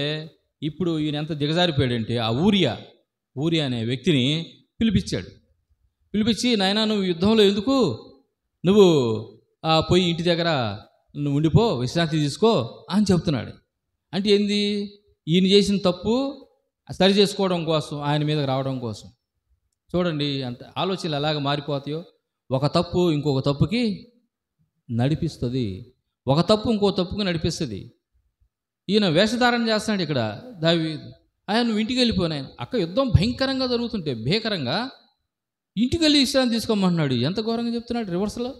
ఇప్పుడు ఈయన ఎంత దిగజారిపోయాడంటే, ఆ ఊరియా అనే వ్యక్తిని పిలిపించి, నాయనా నువ్వు యుద్ధంలో ఎందుకు, నువ్వు పోయి ఇంటి దగ్గర నువ్వు ఉండిపో, విశ్రాంతి తీసుకో అని చెప్తున్నాడు. అంటే ఏంది? ఈయన చేసిన తప్పు సరి చేసుకోవడం కోసం, ఆయన మీదకి రావడం కోసం. చూడండి అంత ఆలోచనలు ఎలాగ మారిపోతాయో. ఒక తప్పు ఇంకొక తప్పుకి నడిపిస్తుంది, ఒక తప్పు ఇంకో తప్పుకి నడిపిస్తుంది. ఈయన వేషధారణ చేస్తున్నాడు ఇక్కడ దావీదు. ఆయన నువ్వు ఇంటికి వెళ్ళిపోయినాయన, అక్క యుద్ధం భయంకరంగా జరుగుతుంటే భీకరంగా ఇంటికి వెళ్ళి విశ్రాంతి తీసుకోమంటున్నాడు. ఎంత ఘోరంగా చెప్తున్నాడు రివర్స్లో.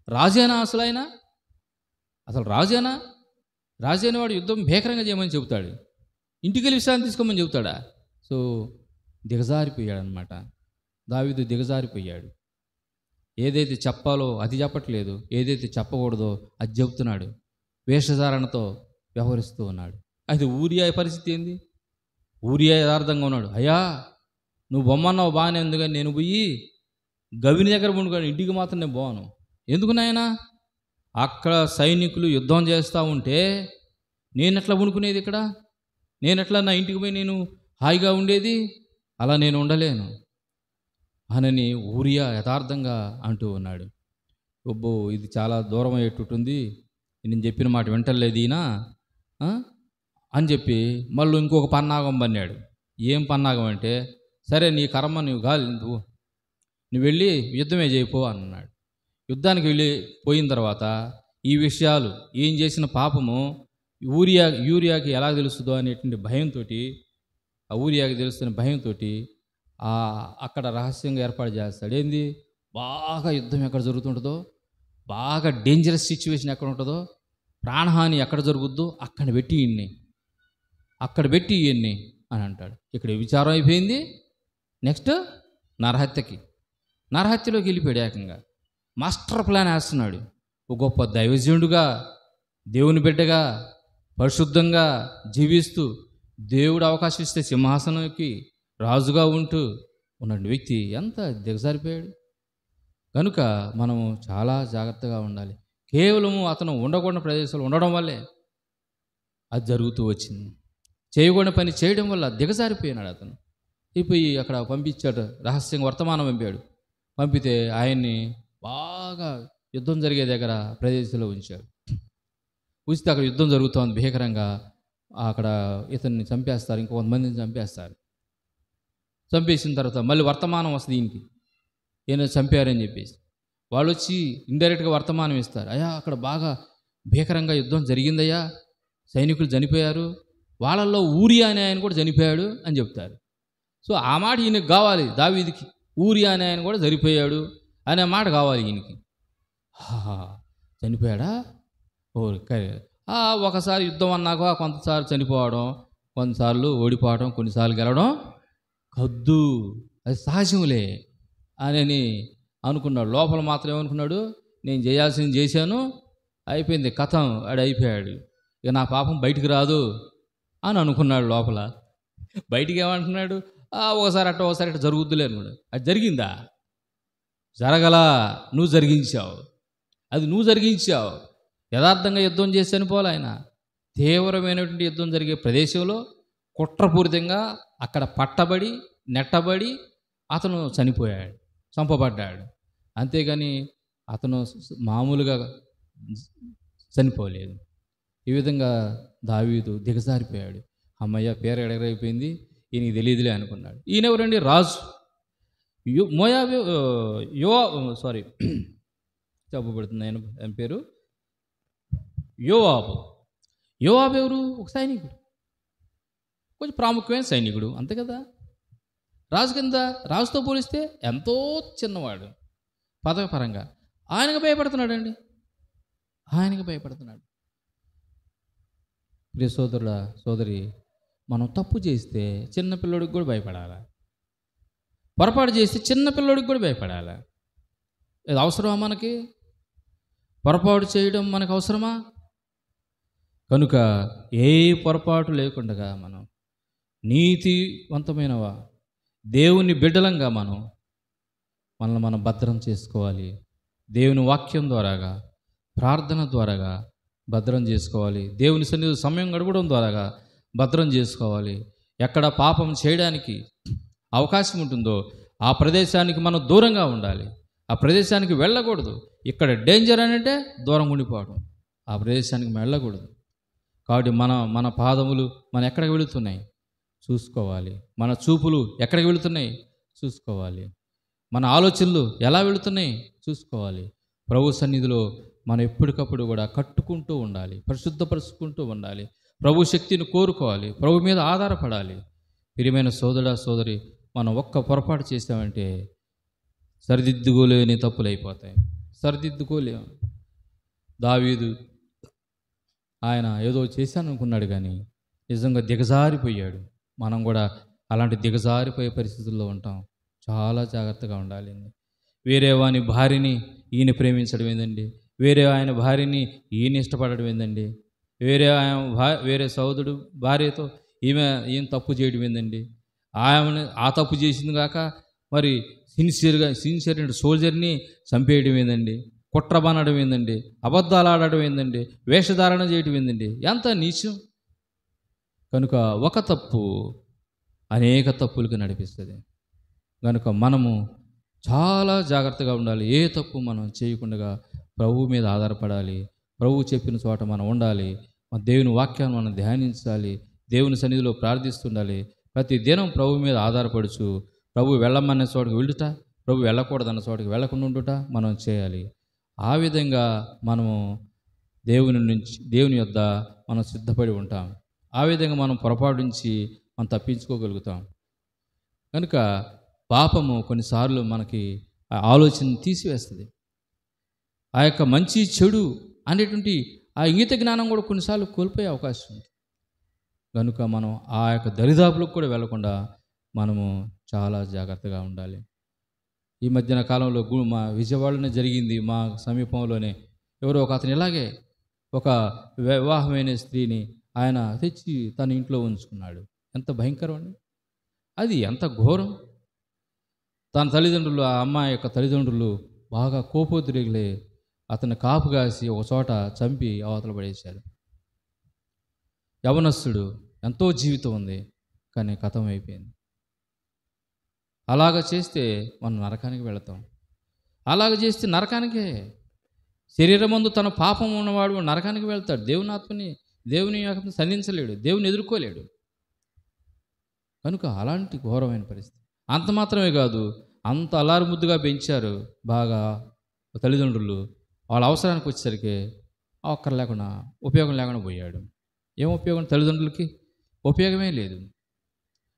రాజేనా అసలు ఆయన? అసలు రాజేనా? రాజు అనేవాడు యుద్ధం భీకరంగా చేయమని చెబుతాడు, ఇంటికి వెళ్ళి విశ్రాంతి తీసుకోమని చెబుతాడా? సో దిగజారిపోయాడు అనమాట. దావీదు దిగజారిపోయాడు. ఏదైతే చెప్పాలో అది చెప్పట్లేదు, ఏదైతే చెప్పకూడదో అది చెబుతున్నాడు. వేషధారణతో వ్యవహరిస్తూ ఉన్నాడు. అయితే ఊరియా పరిస్థితి ఏంది? ఊరియా యథార్థంగా ఉన్నాడు. అయ్యా నువ్వు బొమ్మన్నావు బాగానే ఉంది, కానీ నేను పోయి గవిని దగ్గర పండుకొని ఇంటికి మాత్రం నేను పోను. ఎందుకు నాయనా? అక్కడ సైనికులు యుద్ధం చేస్తూ ఉంటే నేనెట్లా పండుకునేది? ఇక్కడ నేనెట్లా నా ఇంటికి పోయి నేను హాయిగా ఉండేది? అలా నేను ఉండలేను అనని ఊరియా యథార్థంగా అంటూ ఉన్నాడు. ఒబ్బో, ఇది చాలా దూరం అయ్యేటట్టుంది, నేను చెప్పిన మాట వింటలేదు ఈయన అని చెప్పి మళ్ళీ ఇంకొక పన్నాగం పన్నాడు. ఏం పన్నాగం అంటే, సరే నీ కర్మ నువ్వు వెళ్ళి యుద్ధమే చేయిపో అన్నాడు. యుద్ధానికి వెళ్ళి పోయిన తర్వాత ఈ విషయాలు ఏం చేసిన పాపము యూరియాకి ఎలా తెలుస్తుందో అనేటువంటి భయంతో, ఆ ఊరియాకి తెలుస్తున్న భయంతో అక్కడ రహస్యంగా ఏర్పాటు చేస్తాడు. ఏంది? బాగా యుద్ధం ఎక్కడ జరుగుతుంటుందో, బాగా డేంజరస్ సిచ్యువేషన్ ఎక్కడ ఉంటుందో, ప్రాణహాని ఎక్కడ జరుగుద్దో అక్కడ పెట్టి ఇవన్నీ అని అంటాడు. ఇక్కడ విచారం అయిపోయింది. నెక్స్ట్ నరహత్యలోకి వెళ్ళిపోయాడు. ఏకంగా మాస్టర్ ప్లాన్ వేస్తున్నాడు. ఒక గొప్ప దైవజనుడుగా, దేవుని బిడ్డగా, పరిశుద్ధంగా జీవిస్తూ దేవుడు అవకాశం ఇస్తే సింహాసనంకి రాజుగా ఉంటూ ఉన్న వ్యక్తి ఎంత దిగజారిపోయాడు. కనుక మనము చాలా జాగ్రత్తగా ఉండాలి. కేవలము అతను ఉండకూడని ప్రదేశంలో ఉండడం వల్లే అది జరుగుతూ వచ్చింది. చేయకూడని పని చేయడం వల్ల దిగజారిపోయినాడు అతను. అయిపోయి అక్కడ పంపించాడు, రహస్యంగా వర్తమానం పంపితే ఆయన్ని బాగా యుద్ధం జరిగే దగ్గర ప్రదేశంలో ఉంచాడు. ఉంచితే అక్కడ యుద్ధం జరుగుతోంది భీకరంగా. అక్కడ ఇతన్ని చంపేస్తారు, ఇంకొంతమందిని చంపేస్తారు. చంపేసిన తర్వాత మళ్ళీ వర్తమానం వస్తుంది ఈయనకి, ఈయన చంపారని చెప్పేసి. వాళ్ళు వచ్చి ఇండైరెక్ట్గా వర్తమానం ఇస్తారు. అయ్యా అక్కడ బాగా భీకరంగా యుద్ధం జరిగిందయ్యా, సైనికులు చనిపోయారు, వాళ్ళల్లో ఊరియా అనే ఆయన కూడా చనిపోయాడు అని చెప్తారు. సో ఆ మాట ఈయనకి కావాలి, దావీదుకి. ఊరియా అనే ఆయన కూడా చనిపోయాడు అనే మాట కావాలి ఈయనకి. చనిపోయాడా? ఒకసారి యుద్ధం అన్నాక కొంతసార్లు చనిపోవడం, కొన్నిసార్లు ఓడిపోవడం, కొన్నిసార్లు గెలవడం కద్దు, అది సహజంలే అని అనుకున్నాడు. లోపల మాత్రం ఏమనుకున్నాడు? నేను చేయాల్సింది చేశాను, అయిపోయింది, కథం, అయిపోయాడు, ఇక నా పాపం బయటికి రాదు అని అనుకున్నాడు లోపల. బయటికి ఏమంటున్నాడు? ఒకసారి అట్ట జరుగుద్దులే అనుకున్నాడు. అది జరిగిందా? జరగలా, నువ్వు జరిగించావు. అది నువ్వు జరిగించావు. యథార్థంగా యుద్ధం చేసి చనిపోవాలి ఆయన. తీవ్రమైనటువంటి యుద్ధం జరిగే ప్రదేశంలో కుట్రపూరితంగా అక్కడ పట్టబడి నెట్టబడి అతను చనిపోయాడు, చంపబడ్డాడు. అంతేగాని అతను మామూలుగా చనిపోలేదు. ఈ విధంగా దావీదు దిగజారిపోయాడు. అమ్మయ్య, పేరు ఎడగరైపోయింది, ఈయనకి తెలియదులే అనుకున్నాడు. ఈయన ఎవరండి? రాజు. చెప్పబడుతుంది ఆయన పేరు యోవాబు. యోవాబు ఎవరు? ఒక సైనికుడు, కొంచెం ప్రాముఖ్యమైన సైనికుడు, అంతే కదా. రాజు కింద, రాజుతో పోలిస్తే ఎంతో చిన్నవాడు పదవి పరంగా. ఆయనకు భయపడుతున్నాడండి, ఆయనకు భయపడుతున్నాడు. ప్రియ సోదరుడా, సోదరి, మనం తప్పు చేస్తే చిన్నపిల్లడికి కూడా భయపడాలా? పొరపాటు చేస్తే చిన్నపిల్లడికి కూడా భయపడాలా? ఇది అవసరమా మనకి? పొరపాటు చేయడం మనకు అవసరమా? కనుక ఏ పొరపాటు లేకుండా మనం నీతివంతమైనవా దేవుని బిడ్డలంగా మనల్ని మనం భద్రం చేసుకోవాలి. దేవుని వాక్యం ద్వారాగా, ప్రార్థన ద్వారాగా భద్రం చేసుకోవాలి. దేవుని సన్నిధిలో సమయం గడపడం ద్వారాగా భద్రం చేసుకోవాలి. ఎక్కడ పాపం చేయడానికి అవకాశం ఉంటుందో ఆ ప్రదేశానికి మనం దూరంగా ఉండాలి. ఆ ప్రదేశానికి వెళ్ళకూడదు. ఇక్కడ డేంజర్ అని అంటే దూరం ఉండిపోవడం, ఆ ప్రదేశానికి వెళ్ళకూడదు. కాబట్టి మన పాదములు ఎక్కడికి వెళుతున్నాయి చూసుకోవాలి. మన చూపులు ఎక్కడికి వెళుతున్నాయి చూసుకోవాలి. మన ఆలోచనలు ఎలా వెళుతున్నాయి చూసుకోవాలి. ప్రభు సన్నిధిలో మనం ఎప్పటికప్పుడు కూడా కట్టుకుంటూ ఉండాలి, పరిశుద్ధపరుచుకుంటూ ఉండాలి. ప్రభు శక్తిని కోరుకోవాలి, ప్రభు మీద ఆధారపడాలి. ప్రియమైన సోదరా, సోదరి, మనం ఒక్క పొరపాటు చేసామంటే సరిదిద్దుకోలేని తప్పులు అయిపోతాయి, సరిదిద్దుకోలేము. దావీదు ఆయన ఏదో చేశాను అనుకున్నాడు కానీ నిజంగా దిగజారిపోయాడు. మనం కూడా అలాంటి దిగజారిపోయే పరిస్థితుల్లో ఉంటాం. చాలా జాగ్రత్తగా ఉండాలి. వేరే వాని భార్యని ఈయన ప్రేమించడం ఏందండి? వేరే ఆయన భార్యని ఈయన ఇష్టపడడం ఏందండి? వేరే సోదరుడు భార్యతో ఈయన తప్పు చేయడం ఏందండి? ఆమెను ఆ తప్పు చేసింది కాక మరి సిన్సియర్ సోల్జర్ని చంపేయడం ఏందండి? కుట్ర బనడం ఏందండి? అబద్ధాలు ఆడడం ఏందండి? వేషధారణ చేయడం ఏందండి? ఎంత నీచం! కనుక ఒక తప్పు అనేక తప్పులకు నడిపిస్తుంది. కనుక మనము చాలా జాగ్రత్తగా ఉండాలి. ఏ తప్పు మనం చేయకుండా ప్రభువు మీద ఆధారపడాలి. ప్రభువు చెప్పిన చోట మనం ఉండాలి. మన దేవుని వాక్యాన్ని మనం ధ్యానించాలి. దేవుని సన్నిధిలో ప్రార్థిస్తుండాలి. ప్రతి దినం ప్రభు మీద ఆధారపడుచు ప్రభు వెళ్ళమన్న చోటకి వెళ్ళుట, ప్రభు వెళ్ళకూడదన్న చోటకి వెళ్ళకుండా ఉండుట మనం చేయాలి. ఆ విధంగా మనము దేవుని యొద్ద మనం సిద్ధపడి ఉంటాం. ఆ విధంగా మనం పొరపాటు నుంచి మనం తప్పించుకోగలుగుతాం. కనుక పాపము కొన్నిసార్లు మనకి ఆ ఆలోచన తీసివేస్తుంది. ఆ యొక్క మంచి చెడు అనేటువంటి ఆ ఇంగిత జ్ఞానం కూడా కొన్నిసార్లు కోల్పోయే అవకాశం ఉంది. కనుక మనం ఆ యొక్క దరిదాపులకు కూడా వెళ్లకుండా మనము చాలా జాగ్రత్తగా ఉండాలి. ఈ మధ్యన కాలంలో మా విజయవాడలోనే జరిగింది. మా సమీపంలోనే ఎవరో ఒక అతను ఇలాగే ఒక వివాహమైన స్త్రీని ఆయన తెచ్చి తన ఇంట్లో ఉంచుకున్నాడు. ఎంత భయంకరం అండి! అది ఎంత ఘోరం! తన తల్లిదండ్రులు, ఆ అమ్మాయి యొక్క తల్లిదండ్రులు బాగా కోపోద్రేగులై అతన్ని కాపు కాసి ఒక చోట చంపి అవతల పడేశారు. యవనస్తుడు, ఎంతో జీవితం ఉంది కానీ ఖతం అయిపోయింది. అలాగ చేస్తే మనం నరకానికి వెళతాం. అలాగ చేస్తే నరకానికే. శరీరమందు తన పాపం ఉన్నవాడు నరకానికి వెళ్తాడు. దేవుని ఆత్మని సంధించలేడు, దేవుని ఎదుర్కోలేడు. కనుక అలాంటి ఘోరమైన పరిస్థితి. అంత మాత్రమే కాదు, అంత అల్లారు ముద్దుగా పెంచారు బాగా తల్లిదండ్రులు. వాళ్ళ అవసరానికి వచ్చేసరికి ఉపయోగం లేకుండా పోయాడు. ఏం ఉపయోగం? తల్లిదండ్రులకి ఉపయోగమే లేదు.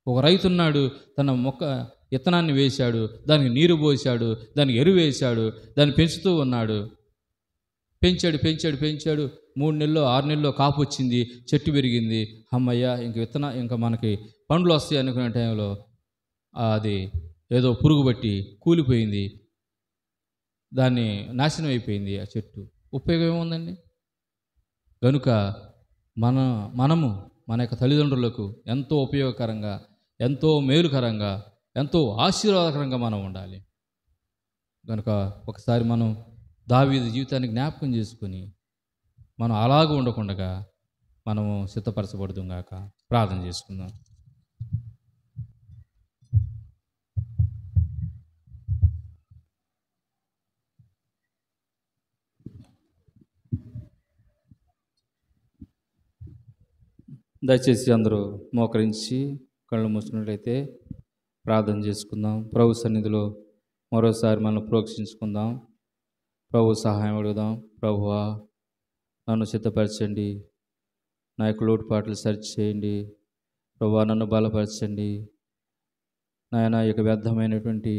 ఒక రైతు ఉన్నాడు, తన విత్తనాన్ని వేశాడు, దానికి నీరు పోశాడు, దానికి ఎరువు వేశాడు, దాన్ని పెంచుతూ ఉన్నాడు. పెంచాడు 3 నెలల్లో 6 నెలల్లో కాపు వచ్చింది, చెట్టు పెరిగింది. అమ్మయ్య, ఇంకా మనకి పండ్లు వస్తాయి అనుకునే టైంలో అది ఏదో పురుగు పట్టి కూలిపోయింది, దాన్ని నాశనం అయిపోయింది ఆ చెట్టు. ఉపయోగం ఏముందండి? కనుక మనము మన యొక్క తల్లిదండ్రులకు ఎంతో ఉపయోగకరంగా, ఎంతో మేలుకరంగా, ఎంతో ఆశీర్వాదకరంగా మనం ఉండాలి. కనుక ఒకసారి మనం దావీదు జీవితాన్ని జ్ఞాపకం చేసుకుని మనం అలాగ ఉండకుండా మనము సిద్ధపరచబడుదుం గాక. ప్రార్థన చేసుకుందాం. దయచేసి అందరూ మోకరించి కళ్ళు మూసుకున్నట్లయితే ప్రార్థన చేసుకుందాం. ప్రభు సన్నిధిలో మరోసారి మనం ప్రోక్షించుకుందాం. ప్రభు సహాయం అడుగుదాం. ప్రభువా, నన్ను సిద్ధపరచండి, నా యొక్క లోటుపాట్లు సరి చేయండి. ప్రభువా, నన్ను బలపరచండి. నాయన, ఈ యొక్క వ్యర్థమైనటువంటి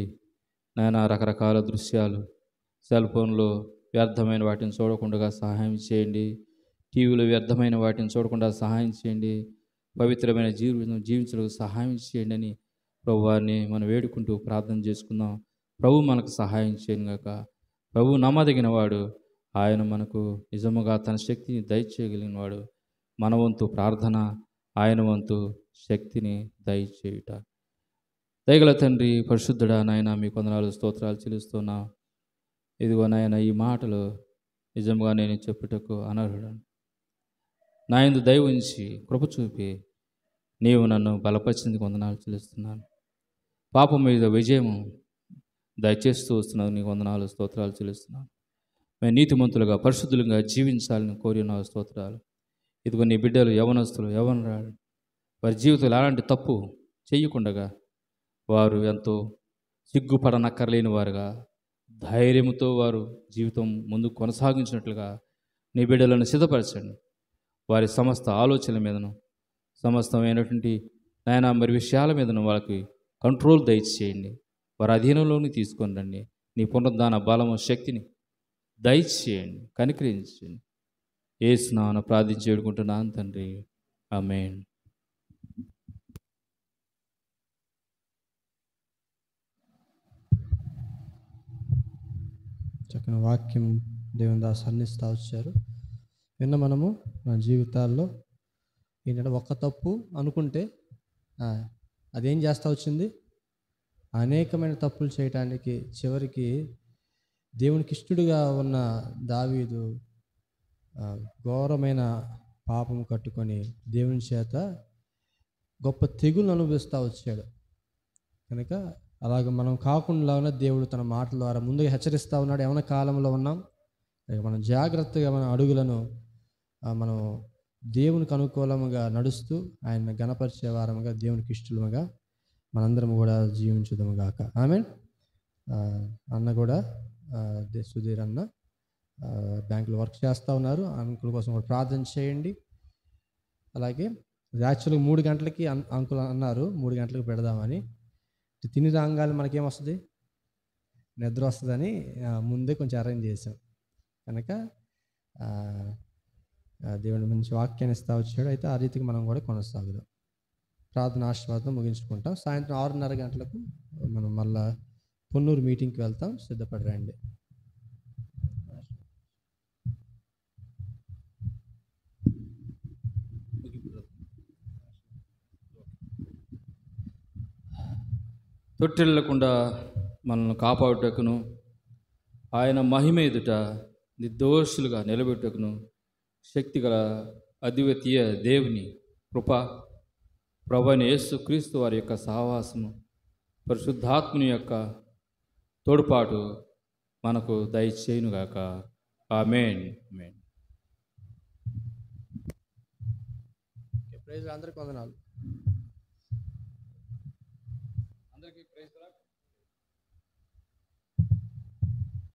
రకరకాల దృశ్యాలు సెల్ ఫోన్లో వ్యర్థమైన వాటిని చూడకుండా సహాయం చేయండి. టీవీలో వ్యర్థమైన వాటిని చూడకుండా సహాయం చేయండి. పవిత్రమైన జీవితం జీవించడానికి సహాయం చేయండి అని ప్రభువాన్ని మనం వేడుకుంటూ ప్రార్థన చేసుకుందాం. ప్రభు మనకు సహాయం చేయను గాక. ప్రభు నమ్మదగిన వాడు. ఆయన మనకు నిజముగా తన శక్తిని దయచేయగలిగిన వాడు. మన వంతు ప్రార్థన, ఆయన వంతు శక్తిని దయచేయుట. దయగల తండ్రి, పరిశుద్ధుడా, నాయన మీ కొందనాలు స్తోత్రాలు చెల్లిస్తున్నా. ఇదిగో నాయన, ఈ మాటలు నిజంగా నేను చెప్పుటకు అనర్హుడను. నా యందు దయ ఉంచి కృప చూపి నీవు నన్ను బలపరిచింది వందనాలు చెల్లిస్తున్నాను. పాపం మీద విజయం దయచేస్తూ వస్తున్నావు. నీకు వందనాలు స్తోత్రాలు చెల్లిస్తున్నాను. మేము నీతిమంతులుగా పరిశుద్ధులుగా జీవించాలని కోరిన స్తోత్రాలు. ఇదిగో నీ బిడ్డలు యవనస్తులు, యవనరాలు, వారి జీవితంలో అలాంటి తప్పు చేయకుండా వారు ఎంతో సిగ్గుపడనక్కర్లేని వారుగా ధైర్యంతో వారు జీవితం ముందుకు కొనసాగించినట్లుగా నీ బిడ్డలను సిద్ధపరచండి. వారి సమస్త ఆలోచనల మీదను, సమస్తమైనటువంటి నాయన మరి విషయాల మీదను వాళ్ళకి కంట్రోల్ దయచేయండి. వారి అధీనంలోని తీసుకొని రండి. నీ పునరుద్ధాన బలము, శక్తిని దయచేయండి, కనికరించండి. యేసు నామమున ప్రార్థించి వేడుకుంటున్నాను తండ్రి. ఆమేన్. చక్కని వాక్యం దేవుని దాసు అందిస్తూ వచ్చారు. విన్న మనము మన జీవితాల్లో ఏంటంటే ఒక్క తప్పు అనుకుంటే అదేం చేస్తూ వచ్చింది, అనేకమైన తప్పులు చేయటానికి చివరికి దేవునికి ఇష్టడుగా ఉన్న దావీదు ఘోరమైన పాపం కట్టుకొని దేవుని చేత గొప్ప తెగులు అనుభవిస్తూ వచ్చాడు. కనుక అలాగ మనం కాకుండా దేవుడు తన మాటల ద్వారా ముందుగా హెచ్చరిస్తూ ఉన్నాడు. ఏమైనా కాలంలో ఉన్నాం, మనం జాగ్రత్తగా మన అడుగులను మనం దేవునికి అనుకూలముగా నడుస్తూ ఆయన గణపరిచే వారముగా దేవునికి ఇష్టలుగా మనందరం కూడా జీవించుదాము గాక. ఆమేన్. అన్న కూడా సుధీర్ అన్న బ్యాంకులో వర్క్ చేస్తూ ఉన్నారు. అంకుల్ కోసం కూడా ప్రార్థన చేయండి. అలాగే యాక్చువల్గా 3 గంటలకి అంకుల్ అన్నారు 3 గంటలకు పెడదామని. తిని రాగానే మనకేమొస్తుంది, నిద్ర వస్తుందని ముందే కొంచెం అరేంజ్ చేసాం. కనుక దేవుని మంచి వాక్యాన్ని ఇస్తూ వచ్చాడు. అయితే ఆ రీతికి మనం కూడా కొనసాగుదాం. ప్రార్థన ఆశీర్వాదం ముగించుకుంటాం. సాయంత్రం 6:30 గంటలకు మనం మళ్ళా పొన్నూరు మీటింగ్కి వెళ్తాం. సిద్ధపడి రండి. తొట్టిల్లకుండా మనల్ని కాపాడుటకును, ఆయన మహిమ ఎదుట నిర్దోషులుగా నిలబెట్టుటకును శక్తిగల అద్వితీయ దేవుని కృప, ప్రభువైన యేసుక్రీస్తు వారి యొక్క సహవాసము, పరిశుద్ధాత్ముని యొక్క తోడ్పాటు మనకు దయచేయునుగాక. ఆమేన్. ఆమేన్. ప్రైజ్ అందరికీ వందనాలు. అందరికీ ప్రైజ్.